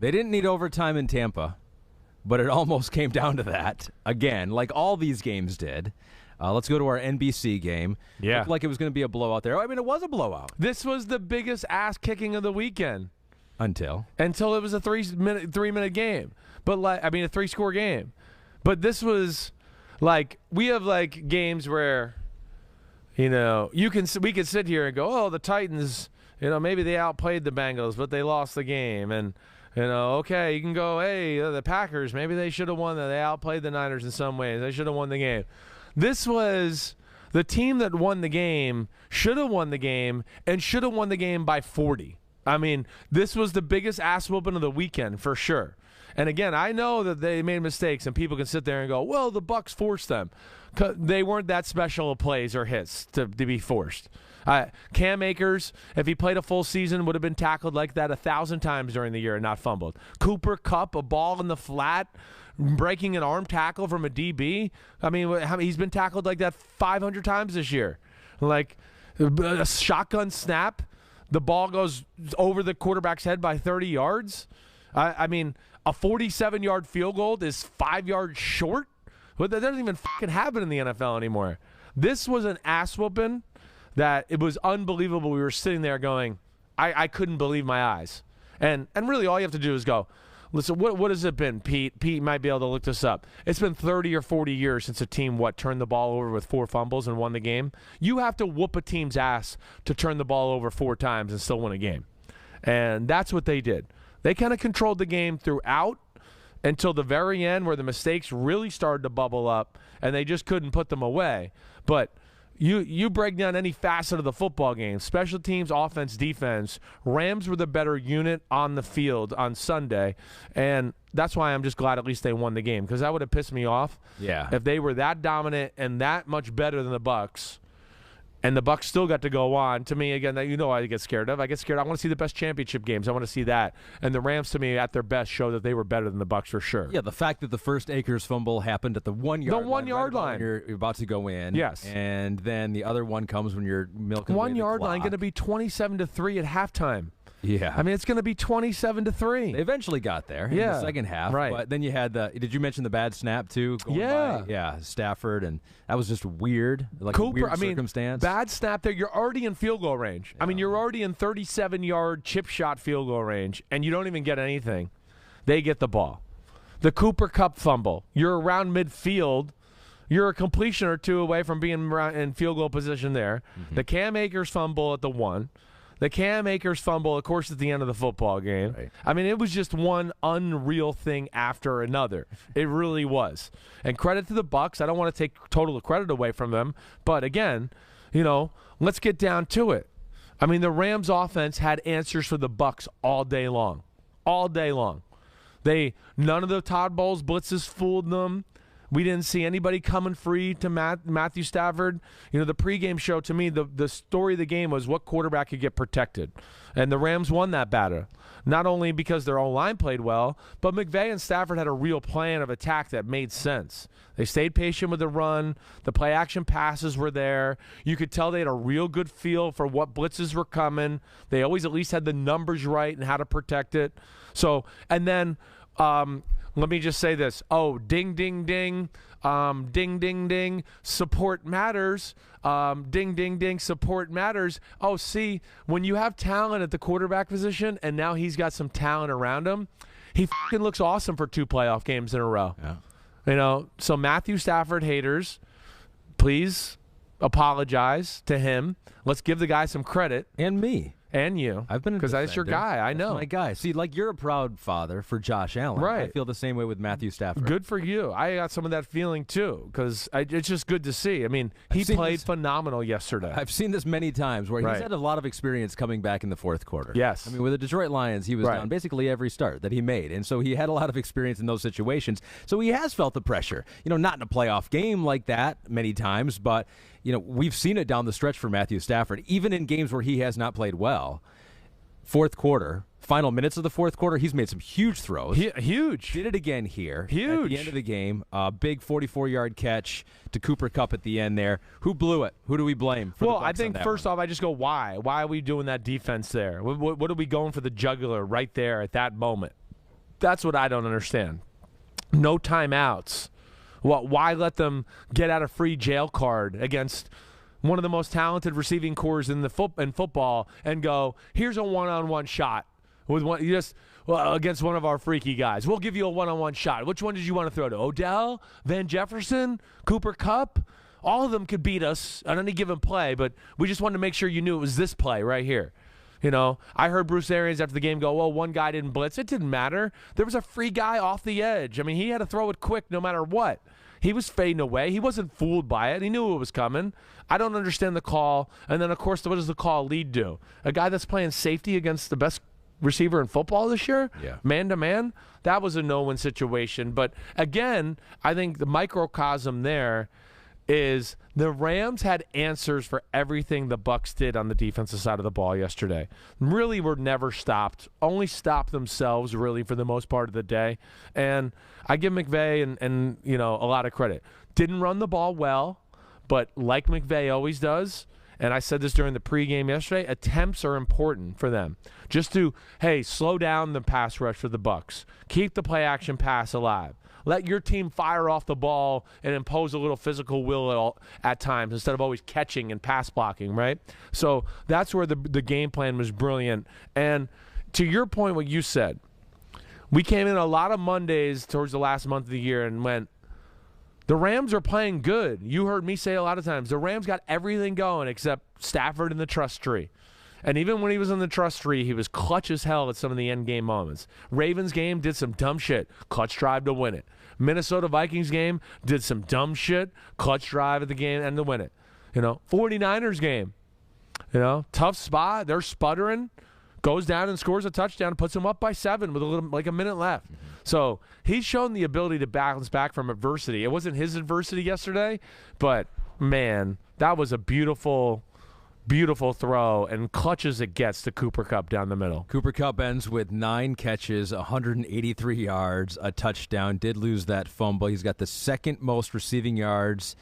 They didn't need overtime in Tampa, but it almost came down to that again, like all these games did. Let's go to our NBC game. Yeah. Looked like it was going to be a blowout there. I mean, it was a blowout. This was the biggest ass-kicking of the weekend. Until it was a three-minute game. But, a three-score game. But this was, we have, games where, we could sit here and go, oh, the Titans, maybe they outplayed the Bengals, but they lost the game. And, okay, you can go, hey, the Packers, maybe they should have won. They outplayed the Niners in some ways. They should have won the game. This was the team that won the game, should have won the game, and should have won the game by 40. I mean, this was the biggest ass whooping of the weekend for sure. And again, I know that they made mistakes, and people can sit there and go, well, the Bucs forced them. They weren't that special of plays or hits to be forced. Cam Akers, if he played a full season, would have been tackled like that 1,000 times during the year and not fumbled. Cooper Kupp, a ball in the flat, breaking an arm tackle from a DB. I mean, he's been tackled like that 500 times this year. Like a shotgun snap, the ball goes over the quarterback's head by 30 yards. I mean, a 47-yard field goal is 5 yards short. But that doesn't even fucking happen in the NFL anymore. This was an ass whooping that it was unbelievable. We were sitting there going, I couldn't believe my eyes. And really all you have to do is go, listen, what has it been, Pete? Pete might be able to look this up. It's been 30 or 40 years since a team, turned the ball over with 4 fumbles and won the game. You have to whoop a team's ass to turn the ball over 4 times and still win a game. And that's what they did. They kind of controlled the game throughout until the very end where the mistakes really started to bubble up and they just couldn't put them away. But you break down any facet of the football game, special teams, offense, defense, Rams were the better unit on the field on Sunday, and that's why I'm just glad at least they won the game, because that would have pissed me off if they were that dominant and that much better than the Bucs. And the Bucs still got to go on. To me, again, I get scared of. I get scared. I want to see the best championship games. I want to see that. And the Rams, to me, at their best, show that they were better than the Bucs for sure. Yeah, the fact that the first Akers fumble happened at the 1 yard line. The 1 yard line. You're about to go in. Yes. And then the other one comes when you're milking 1 yard the clock. line going to be 27-3 at halftime. Yeah. I mean, it's going to be 27-3. They eventually got there in the second half. Right. But then you had did you mention the bad snap too? Yeah, Stafford, and that was just weird. Like Cooper, a weird circumstance. Bad snap there. You're already in field goal range. Yeah. I mean, you're already in 37-yard chip shot field goal range, and you don't even get anything. They get the ball. The Cooper Kupp fumble. You're around midfield. You're a completion or two away from being in field goal position there. Mm-hmm. The Cam Akers fumble at the 1. The Cam Akers fumble, of course, at the end of the football game. Right. I mean, it was just one unreal thing after another. It really was. And credit to the Bucs. I don't want to take total credit away from them. But, again, let's get down to it. I mean, the Rams offense had answers for the Bucs all day long. All day long. None of the Todd Bowles blitzes fooled them. We didn't see anybody coming free to Matthew Stafford. The pregame show, to me, the story of the game was what quarterback could get protected. And the Rams won that battle. Not only because their own line played well, but McVay and Stafford had a real plan of attack that made sense. They stayed patient with the run. The play-action passes were there. You could tell they had a real good feel for what blitzes were coming. They always at least had the numbers right and how to protect it. So, and then let me just say this. Oh, ding, ding, ding. Ding, ding, ding. Support matters. Ding, ding, ding. Support matters. Oh, see, when you have talent at the quarterback position and now he's got some talent around him, he fucking looks awesome for 2 playoff games in a row. Yeah. So Matthew Stafford haters, please apologize to him. Let's give the guy some credit. And me. And you. I've been because that's your guy. I know. That's my guy. See, you're a proud father for Josh Allen. Right. I feel the same way with Matthew Stafford. Good for you. I got some of that feeling too because it's just good to see. I mean, he played phenomenal yesterday. I've seen this many times where he's had a lot of experience coming back in the fourth quarter. Yes. I mean, with the Detroit Lions, he was down basically every start that he made. And so he had a lot of experience in those situations. So he has felt the pressure. Not in a playoff game like that many times, but, we've seen it down the stretch for Matthew Stafford, even in games where he has not played well. Fourth quarter, final minutes of the fourth quarter, he's made some huge throws. Huge. Did it again here. Huge. At the end of the game. Big 44-yard catch to Cooper Kupp at the end there. Who blew it? Who do we blame for the Bucs I think first off, I just go, why? Why are we doing that defense there? What are we going for the jugular right there at that moment? That's what I don't understand. No timeouts. Why let them get out a free jail card against one of the most talented receiving corps in football and go, here's a one-on-one shot with against one of our freaky guys. We'll give you a one-on-one shot. Which one did you want to throw to? Odell, Van Jefferson, Cooper Kupp? All of them could beat us on any given play, but we just wanted to make sure you knew it was this play right here. You know, I heard Bruce Arians after the game go, well, one guy didn't blitz. It didn't matter. There was a free guy off the edge. I mean, he had to throw it quick no matter what. He was fading away. He wasn't fooled by it. He knew it was coming. I don't understand the call. And then, of course, what does the call lead to? A guy that's playing safety against the best receiver in football this year? Yeah. Man-to-man? That was a no-win situation. But, again, I think the microcosm there is the Rams had answers for everything the Bucs did on the defensive side of the ball yesterday. Really were never stopped. Only stopped themselves, really, for the most part of the day. And I give McVay and you know, a lot of credit. Didn't run the ball well, but like McVay always does, and I said this during the pregame yesterday, attempts are important for them. Just to, hey, slow down the pass rush for the Bucs. Keep the play-action pass alive. Let your team fire off the ball and impose a little physical will at times instead of always catching and pass blocking, right? So that's where the game plan was brilliant. And to your point, what you said, we came in a lot of Mondays towards the last month of the year and went, the Rams are playing good. You heard me say a lot of times, the Rams got everything going except Stafford in the trust tree. And even when he was in the trust tree, he was clutch as hell at some of the end game moments. Ravens game did some dumb shit, clutch drive to win it. Minnesota Vikings game did some dumb shit, clutch drive at the game and to win it. You know, 49ers game, you know, tough spot. They're sputtering, goes down and scores a touchdown, puts them up by 7 with a minute left. Mm-hmm. So he's shown the ability to bounce back from adversity. It wasn't his adversity yesterday, but man, that was a beautiful throw, and clutch as it gets to Cooper Kupp down the middle. Cooper Kupp ends with 9 catches, 183 yards, a touchdown. Did lose that fumble. He's got the second most receiving yards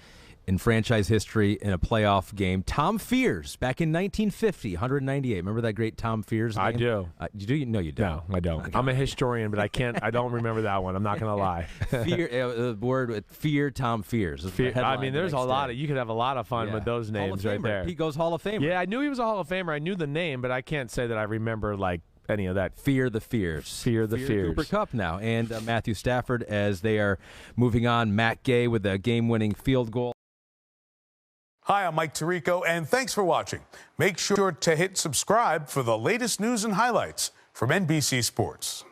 in franchise history in a playoff game. Tom Fears, back in 1950, 198. Remember that great Tom Fears game? I do. You do? No, you don't. No, I don't. Okay. I'm a historian, but I don't remember that one. I'm not going to lie. The word with fear, Tom Fears. I mean, there's a lot of, you could have a lot of fun with those names right there. He goes Hall of Famer. Yeah, I knew he was a Hall of Famer. I knew the name, but I can't say that I remember, like, any of that. Fear the Fears. Fear the Fears. Cooper Kupp now. And Matthew Stafford as they are moving on. Matt Gay with a game-winning field goal. Hi, I'm Mike Tirico, and thanks for watching. Make sure to hit subscribe for the latest news and highlights from NBC Sports.